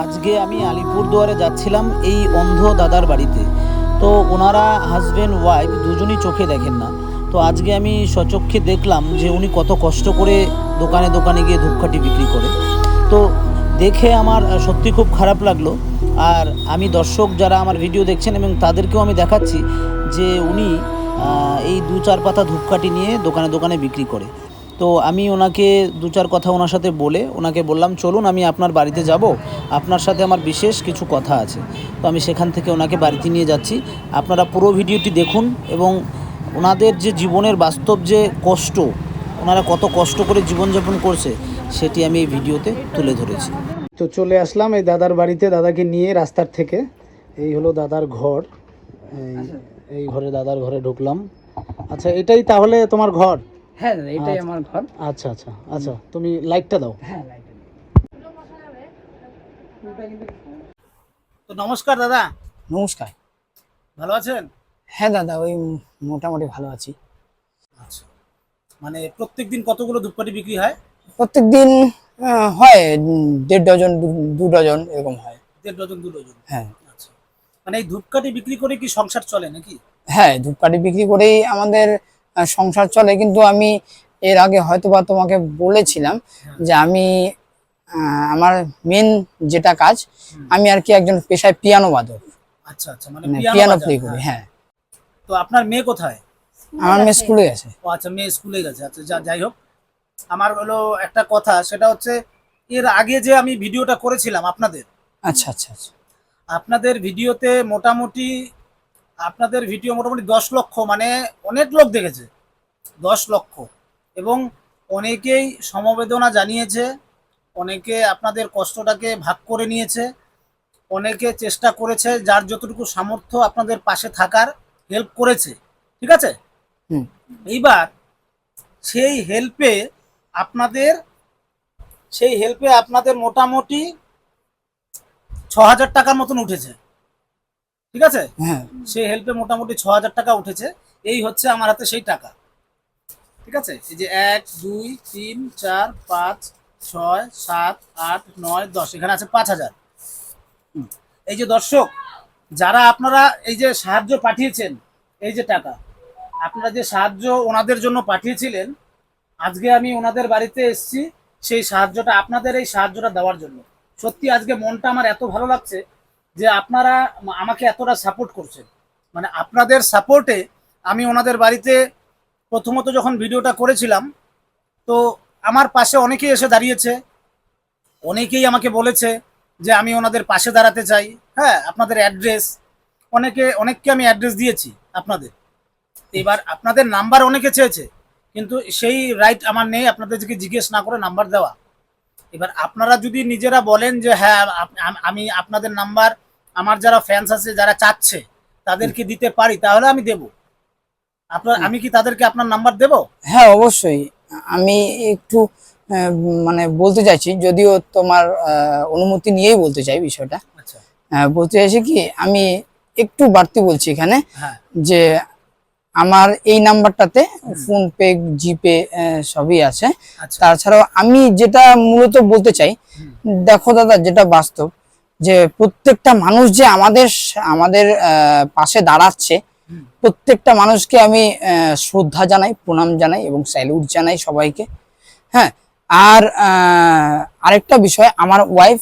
আজকে আমি আলিপুরদুয়ারে যাচ্ছিলাম এই অন্ধ দাদার বাড়িতে। তো ওনারা হাজব্যান্ড ওয়াইফ দুজনই চোখে দেখেন না। তো আজকে আমি স্বচক্ষে দেখলাম যে উনি কত কষ্ট করে দোকানে দোকানে গিয়ে ধূপকাঠি বিক্রি করে। তো দেখে আমার সত্যি খুব খারাপ লাগলো। আর আমি দর্শক যারা আমার ভিডিও দেখছেন এবং তাদেরকেও আমি দেখাচ্ছি যে উনি এই 2-4 পাতা ধূপকাঠি নিয়ে দোকানে দোকানে বিক্রি করে। তো আমি ওনাকে 2-4 কথা ওনার সাথে বলে ওনাকে বললাম, চলুন আমি আপনার বাড়িতে যাব, আপনার সাথে আমার বিশেষ কিছু কথা আছে। তো আমি সেখান থেকে ওনাকে বাড়িতে নিয়ে যাচ্ছি। আপনারা পুরো ভিডিওটি দেখুন এবং ওনাদের যে জীবনের বাস্তব যে কষ্ট, ওনারা কত কষ্ট করে জীবনযাপন করছে সেটি আমি এই ভিডিওতে তুলে ধরেছি। তো চলে আসলাম এই দাদার বাড়িতে, দাদাকে নিয়ে রাস্তার থেকে। এই হলো দাদার ঘর, এই ঘরে দাদার ঘরে ঢুকলাম। আচ্ছা, এটাই তাহলে তোমার ঘর? হ্যাঁ দাদা, এটাই আমার ঘর। আচ্ছা আচ্ছা আচ্ছা, তুমি লাইটটা দাও। হ্যাঁ, লাইট। তো নমস্কার দাদা। নমস্কার। ভালো আছেন? হ্যাঁ দাদা, ওই মোটামুটি ভালো আছি। আচ্ছা, মানে প্রত্যেকদিন কতগুলো ধূপকাঠি বিক্রি হয়? প্রত্যেকদিন হয় 1.5 ডজন 2 ডজন এরকম হয়। 1.5 ডজন 2 ডজন? হ্যাঁ। আচ্ছা, মানে এই ধূপকাঠি বিক্রি করে কি সংসার চলে নাকি? হ্যাঁ, ধূপকাঠি বিক্রি করেই আমাদের সংসার চলে। কিন্তু আমি এর আগে হয়তোবা তোমাকে বলেছিলাম যে আমি আমার মেন যেটা কাজ, আমি আর কি একজন পেশায় পিয়ানো বাদক। আচ্ছা আচ্ছা, মানে পিয়ানো প্লে করি। হ্যাঁ। তো আপনার মেয়ে কোথায়? আমার মেয়ে স্কুলে গেছে। ও আচ্ছা, মেয়ে স্কুলে গেছে। আচ্ছা, যাই হোক, আমার হলো একটা কথা, সেটা হচ্ছে এর আগে যে আমি ভিডিওটা করেছিলাম আপনাদের, আচ্ছা আচ্ছা আচ্ছা, আপনাদের ভিডিওতে মোটামুটি আপনাদের ভিডিও মোটামুটি 10 লক্ষ, মানে অনেক লোক দেখেছে, 10 লক্ষ। এবং অনেকেই সমবেদনা জানিয়েছে, অনেকে আপনাদের কষ্টটাকে ভাগ করে নিয়েছে, অনেকে চেষ্টা করেছে যার যতটুকু সামর্থ্য আপনাদের পাশে থাকার, হেল্প করেছে। ঠিক আছে? এইবার সেই হেল্পে আপনাদের মোটামুটি 6,000 টাকার মতন উঠেছে। ঠিক আছে? হ্যাঁ। সেই হেল্পে মোটামুটি 6,000 টাকা উঠেছে। এই হচ্ছে আমার হাতে সেই টাকা। ঠিক আছে? এই যে 1 2 3 4 5 6 7 8 9 10, এখানে আছে 5,000। এই যে দর্শক, যারা আপনারা এই যে সাহায্য পাঠিয়েছেন, এই যে টাকা আপনারা যে সাহায্য ওনাদের জন্য পাঠিয়েছিলেন, আজকে আমি ওনাদের বাড়িতে এসেছি সেই সাহায্যটা, আপনাদের এই সাহায্যটা দেওয়ার জন্য। সত্যি আজকে মনটা আমার এত ভালো লাগছে যে আপনারা আমাকে এতটা সাপোর্ট করছেন। মানে আপনাদের সাপোর্টে আমি ওনাদের বাড়িতে প্রথমত যখন ভিডিওটা করেছিলাম, তো আমার পাশে অনেকেই এসে দাঁড়িয়েছে, অনেকেই আমাকে বলেছে যে আমি ওনাদের পাশে দাঁড়াতে চাই। হ্যাঁ, আপনাদের অ্যাড্রেস, অনেককে আমি অ্যাড্রেস দিয়েছি আপনাদের। এবার আপনাদের নাম্বার অনেকে চেয়েছে, কিন্তু সেই রাইট আমার নেই আপনাদেরকে জিজ্ঞেস না করে নাম্বার দেওয়া। এবার আপনারা যদি নিজেরা বলেন যে হ্যাঁ আমি আপনাদের নাম্বার, আমার যারা ফ্যান্স আছে যারা চাচ্ছে তাদেরকে দিতে পারি, তাহলে আমি দেব। আমি কি তাদেরকে আপনার নাম্বার দেব? হ্যাঁ অবশ্যই। আমি একটু মানে বলতে চাইছি, যদিও তোমার অনুমতি নিয়েই বলতে চাই বিষয়টা। আচ্ছা। বলতে চাইছি কি, আমি একটু বাড়তি বলছি এখানে। হ্যাঁ। যে আমার এই নাম্বারটাতে ফোনপে, জিপে সবই আছে। আচ্ছা। তাছাড়াও আমি যেটা মূলত বলতে চাই, দেখো দাদা, যেটা বাস্তব, যে প্রত্যেকটা মানুষ যে আমাদের আমাদের পাশে দাঁড়াচ্ছে, প্রত্যেকটা মানুষকে আমি শ্রদ্ধা জানাই, প্রণাম জানাই এবং স্যালুট জানাই সবাইকে। হ্যাঁ। আর আরেকটা বিষয়, আমার ওয়াইফ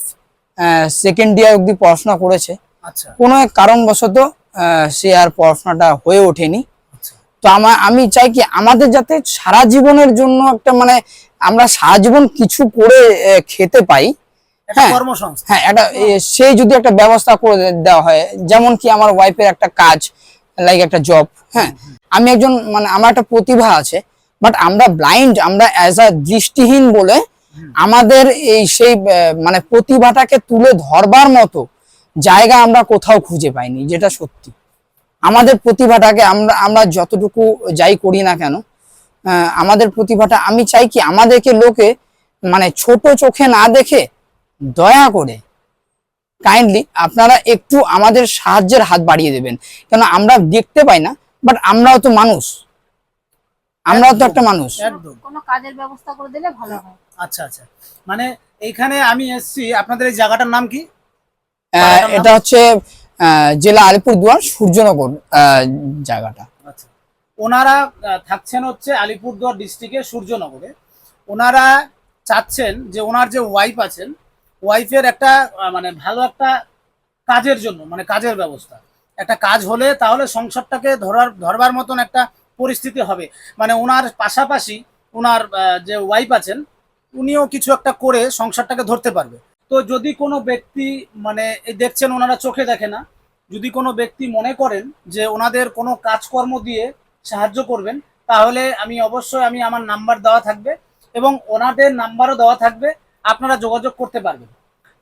সেকেন্ড ইয়ার অবধি পড়াশোনা করেছে। আচ্ছা। কোনো এক কারণবশত সে আর পড়াশোনাটা হয়ে ওঠেনি। তো আমি চাই কি, আমাদের যাতে সারা জীবনের জন্য একটা, মানে আমরা সারা জীবন কিছু করে খেতে পাই। হ্যাঁ, হ্যাঁ, একটা সেই যদি একটা ব্যবস্থা করে দেওয়া হয়, যেমন কি আমার ওয়াইফের একটা কাজ, লাইক একটা জব। হ্যাঁ, আমি একজন, মানে আমার একটা প্রতিভা আছে, বাট আমরা ব্লাইন্ড, আমরা অ্যাজ আ দৃষ্টিহীন বলে আমাদের এই সেই মানে প্রতিভাটাকে তুলে ধরবার মতো জায়গা আমরা কোথাও খুঁজে পাইনি, যেটা সত্যি। আমাদের প্রতিভাটাকে আমরা যতটুকু যাই করি না কেন, আমাদের প্রতিভাটা, আমি চাই কি আমাদেরকে লোকে মানে ছোট চোখে না দেখে দয়া করে কাইন্ডলি আপনারা একটু আমাদের সাহায্যের হাত বাড়িয়ে দেবেন। কেন আমরা দেখতে পাই না, বাট আমরাও তো মানুষ, আমরাও তো একটা মানুষ। কোনো কাজের ব্যবস্থা করে দিলে ভালো হয়। আচ্ছা আচ্ছা, মানে এইখানে আমি এসেছি, আপনাদের এই জায়গাটার নাম কি? পাড়াটার নাম? এটা হচ্ছে জেলা আলিপুরদুয়ার সূর্যনগর জায়গাটা। আচ্ছা, ওনারা থাকছেন হচ্ছে আলিপুরদুয়ার ডিস্ট্রিক্টের সূর্যনগরে। ওনারা চাচ্ছেন যে ওনার যে ওয়াইফ আছেন, ওয়াইফের একটা মানে ভালো একটা কাজের জন্য, মানে কাজের ব্যবস্থা, একটা কাজ হলে তাহলে সংসারটাকে ধরবার মতন একটা পরিস্থিতি হবে। মানে ওনার পাশাপাশি ওনার যে ওয়াইফ আছেন উনিও কিছু একটা করে সংসারটাকে ধরতে পারবে। তো যদি কোনো ব্যক্তি মানে এই দেখছেন ওনারা চোখে দেখে না, যদি কোনো ব্যক্তি মনে করেন যে ওনাদের কোনো কাজকর্ম দিয়ে সাহায্য করবেন, তাহলে আমি আমার নাম্বার দেওয়া থাকবে এবং ওনাদের নাম্বারও দেওয়া থাকবে, আপনারা যোগাযোগ করতে পারবেন।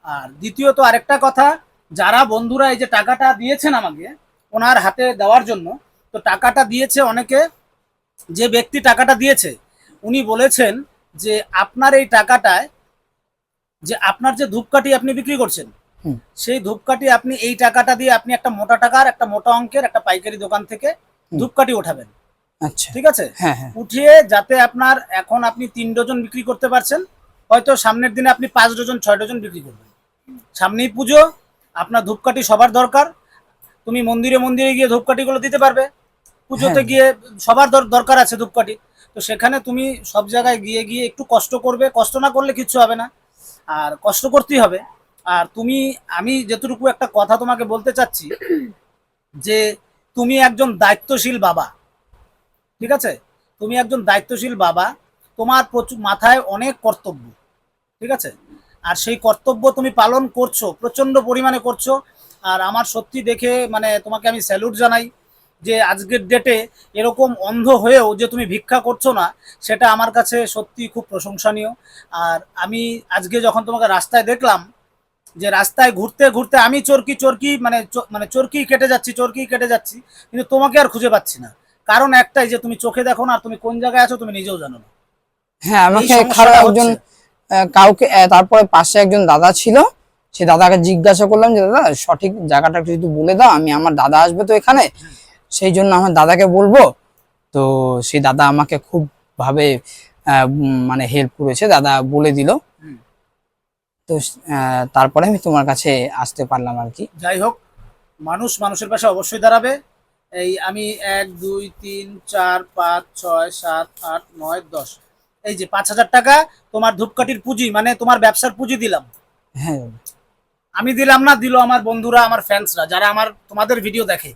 আর দ্বিতীয়ত আরেকটা কথা, যারা বন্ধুরা এই যে টাকাটা দিয়েছেন আমাকে ওনার হাতে দেওয়ার জন্য, তো টাকাটা দিয়েছে অনেকে, যে ব্যক্তি টাকাটা দিয়েছে উনি বলেছেন যে আপনার এই টাকাটায়, যে আপনার যে ধূপকাঠি আপনি বিক্রি করছেন, হুম। সেই ধূপকাঠি আপনি এই টাকাটা দিয়ে আপনি একটা মোটা টাকার একটা মোটা অঙ্কের একটা পাইকারি দোকান থেকে ধূপকাঠি ওঠাবেন। আচ্ছা, ঠিক আছে, হ্যাঁ হ্যাঁ, উঠিয়ে যাতে আপনার এখন আপনি 3 ডজন বিক্রি করতে পারছেন, হয়তো সামনের দিনে আপনি 5 ডজন 6 ডজন বিক্রি করবেন। সামনেই পুজো, আপনার ধূপকাঠি সবার দরকার। তুমি মন্দিরে মন্দিরে গিয়ে ধূপকাঠিগুলো দিতে পারবে, পুজোতে হ্যাঁ। গিয়ে সবার দরকার আছে ধূপকাঠি। তো সেখানে তুমি সব জায়গায় গিয়ে গিয়ে একটু কষ্ট করবে, কষ্ট না করলে কিচ্ছু হবে না, আর কষ্ট করতেই হবে। আর তুমি, আমি যেটুকু একটা কথা তোমাকে বলতে চাচ্ছি, যে তুমি একজন দায়িত্বশীল বাবা, ঠিক আছে, তুমি একজন দায়িত্বশীল বাবা, তোমার প্রচুর মাথায় অনেক কর্তব্য, ঠিক আছে, আর সেই কর্তব্য তুমি পালন করছো, প্রচন্ড পরিমাণে করছো। আর আমার সত্যি দেখে মানে তোমাকে আমি স্যালুট জানাই, যে আজকের ডেটে এরকম অন্ধ হয়েও যে তুমি ভিক্ষা করছো না, সেটা আমার কাছে সত্যি খুব প্রশংসনীয়। আর আমি আজকে যখন তোমাকে রাস্তায় দেখলাম, যে রাস্তায় ঘুরতে ঘুরতে আমি চরকি চরকি মানে চরকি কেটে যাচ্ছি, কিন্তু তোমাকে আর খুঁজে পাচ্ছি না। কারণ একটাই, যে তুমি চোখে দেখো না, আর তুমি কোন জায়গায় আছো তুমি নিজেও জানো না। হ্যাঁ, এই আমাকে সমস্যাটা একজন হচ্ছে। কাউকে তারপরে পাশে একজন দাদা ছিল, সে দাদাকে জিজ্ঞাসা করলাম যে দাদা সঠিক জায়গাটা একটু যদি বলে দাও, আমি আমার দাদা আসবে তো এখানে, সেই জন্য আমার দাদাকে বলবো। তো সেই দাদা আমাকে খুব ভাবে মানে হেল্প করেছে, দাদা বলে দিল। হুম। তো তারপরে আমি তোমার কাছে আসতে পারলাম আর কি। যাই হোক, মানুষ মানুষের পাশে অবশ্যই দাঁড়াবে। এই আমি 1 2 3 4 5 6 7 8 9 10, এই যে 5,000 টাকা তোমার ধূপকাঠির পুঁজি, মানে তোমার ব্যবসার পুঁজি দিলাম। হ্যাঁ, আমি দিলাম না, দিল আমার বন্ধুরা, আমার ফ্যান্সরা, যারা আমার তোমাদের ভিডিও দেখে।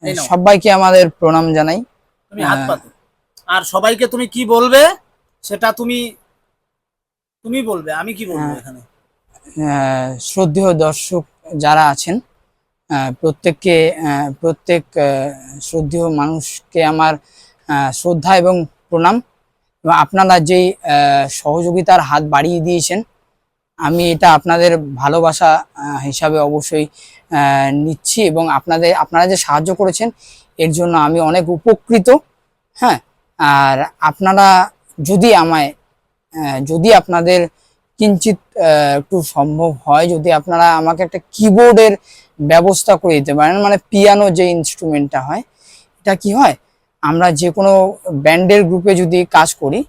এই নাও, সবাইকে আমাদের প্রণাম জানাই। তুমি হাত পাতো। আর সবাইকে তুমি কি বলবে সেটা তুমি তুমি বলবে, আমি কি বলবো এখানে। শ্রদ্ধেয় দর্শক যারা আছেন, প্রত্যেককে প্রত্যেক শ্রদ্ধেয় মানুষকে আমার শ্রদ্ধা এবং প্রণাম। এবং আপনারা যেই সহযোগিতার হাত বাড়িয়ে দিয়েছেন, আমি এটা আপনাদের ভালোবাসা হিসাবে অবশ্যই নিচ্ছি, এবং আপনারা যে সাহায্য করেছেন এর জন্য আমি অনেক উপকৃত। হ্যাঁ, আর আপনারা যদি আমায় যদি আপনাদের কিঞ্চিত একটু সম্ভব হয়, যদি আপনারা আমাকে একটা কিবোর্ডের ব্যবস্থা করে দিতে পারেন, মানে পিয়ানো যে ইনস্ট্রুমেন্টটা হয়, এটা কি হয়, আমরা যে কোনো ব্যান্ডের গ্রুপে যদি কাজ করি,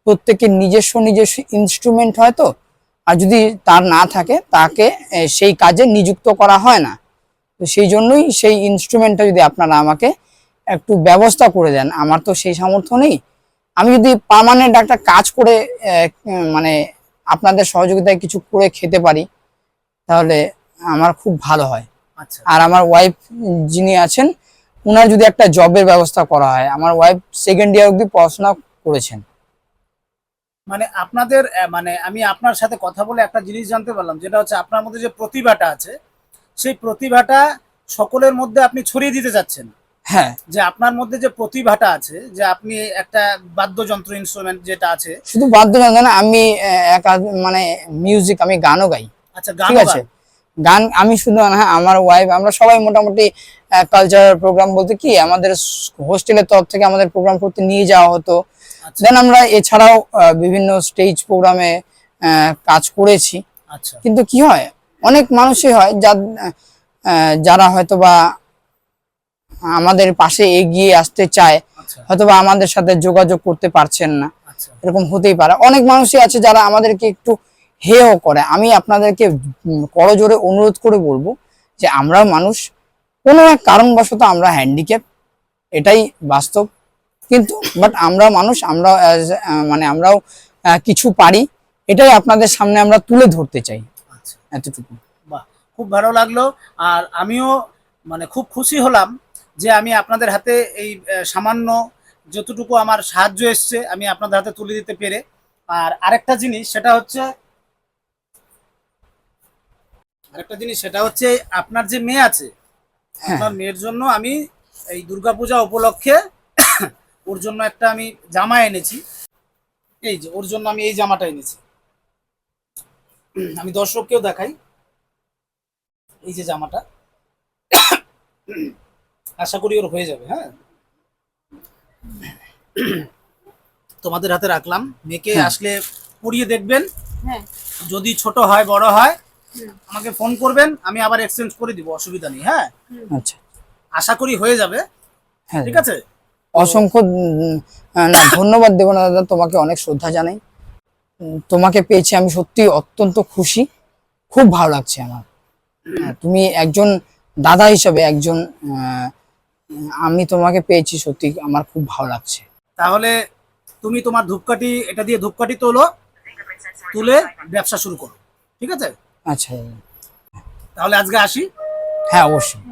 প্রত্যেকের নিজস্ব নিজস্ব ইনস্ট্রুমেন্ট হয়, তো আর যদি তার না থাকে তাকে সেই কাজে নিযুক্ত করা হয় না। তো সেই জন্যই সেই ইনস্ট্রুমেন্টটা যদি আপনারা আমাকে একটু ব্যবস্থা করে দেন, আমার তো সেই সামর্থ্য নেই। আমি যদি পার্মানেন্ট একটা কাজ করে মানে আপনাদের সহযোগিতায় কিছু করে খেতে পারি, তাহলে আমার খুব ভালো হয়। আচ্ছা, আর আমার ওয়াইফ যিনি আছেন, ওনার যদি একটা জবের ব্যবস্থা করা হয়, আমার ওয়াইফ 2nd ইয়ার অবধি পড়াশোনা করেছেন। মানে আপনাদের মানে আমি আপনার সাথে কথা বলে একটা জিনিস জানতে পারলাম, যেটা হচ্ছে আপনার মধ্যে যে প্রতিভাটা আছে, সেই প্রতিভাটা সকলের মধ্যে আপনি ছড়িয়ে দিতে চাচ্ছেন। হ্যাঁ, যে আপনার মধ্যে যে প্রতিভাটা আছে, যে আপনি একটা বাদ্যযন্ত্র ইনস্ট্রুমেন্ট যেটা আছে। শুধু বাদ্যযন্ত্র না, আমি মানে মিউজিক, আমি গানও গাই। আচ্ছা, ঠিক গানও আছে, গান। গান আমি শুধু না, হ্যাঁ, আমার ওয়াইফ, আমরা সবাই মোটামুটি কালচারাল প্রোগ্রাম বলতে কি, আমাদের হোস্টেলের তরফ থেকে আমাদের প্রোগ্রাম করতে নিয়ে যাওয়া হতো। আচ্ছা দেন আমরা এছাড়াও বিভিন্ন স্টেজ প্রোগ্রামে কাজ করেছি। আচ্ছা কিন্তু কি হয়, অনেক মানুষই হয় যারা হয়তো বা আমাদের পাশে এগিয়ে আসতে চায়, আচ্ছা হয়তো বা আমাদের সাথে যোগাযোগ করতে পারছেন না, আচ্ছা এরকম হতেই পারে। অনেক মানুষই আছে যারা আমাদেরকে একটু হেয় করে। আমি আপনাদেরকে করজোরে অনুরোধ করে বলবো যে আমরা মানুষ, কোনো এক কারণবশত আমরা হ্যান্ডিক্যাপ, এটাই বাস্তব। কিন্তু বাট আমরা মানুষ, আমরা মানে আমরাও কিছু পারি, এটাই আপনাদের সামনে আমরা তুলে ধরতে চাই, আচ্ছা, এতটুকু। বাহ, খুব ভালো লাগলো। আর আমিও মানে খুব খুশি হলাম যে আমি আপনাদের হাতে এই সামান্য যতটুকু আমার সাহায্য এসছে আমি আপনাদের হাতে তুলে দিতে পেরে। আর আরেকটা জিনিস সেটা হচ্ছে আপনার যে মেয়ে আছে, হ্যাঁ আপনার মেয়ের জন্য আমি এই দুর্গাপূজা উপলক্ষে ওর জন্য একটা আমি জামা এনেছি। এই যে ওর জন্য আমি এই জামাটা এনেছি, আমি দর্শককেও দেখাই। এই যে জামাটা, আশা করি ওর হয়ে যাবে। হ্যাঁ, তোমাদের হাতে রাখলাম, মেয়েকে হ্যাঁ। আসলে পরিয়ে দেখবেন। হ্যাঁ। যদি ছোট হয় বড় হয় হুম। আমাকে ফোন করবেন, আমি আবার এক্সচেঞ্জ করে দিব, অসুবিধা নেই। হ্যাঁ, আচ্ছা, আশা করি হয়ে যাবে। হ্যাঁ, ঠিক আছে, অসংখ্য না, ধন্যবাদ দেব না দাদা, তোমাকে অনেক শ্রদ্ধা জানাই। তোমাকে পেয়েছি আমি সত্যি অত্যন্ত খুশি, খুব ভালো লাগছে আমার। তুমি একজন দাদা হিসেবে একজন, আমি তোমাকে পেয়েছি, সত্যি আমার খুব ভালো লাগছে। তাহলে তুমি তোমার ধূপকাঠি, এটা দিয়ে ধূপকাঠি তোলো, তুলে ব্যবসা শুরু করো। ঠিক আছে, আচ্ছা, তাহলে আজকে আসি। হ্যাঁ অবশ্যই।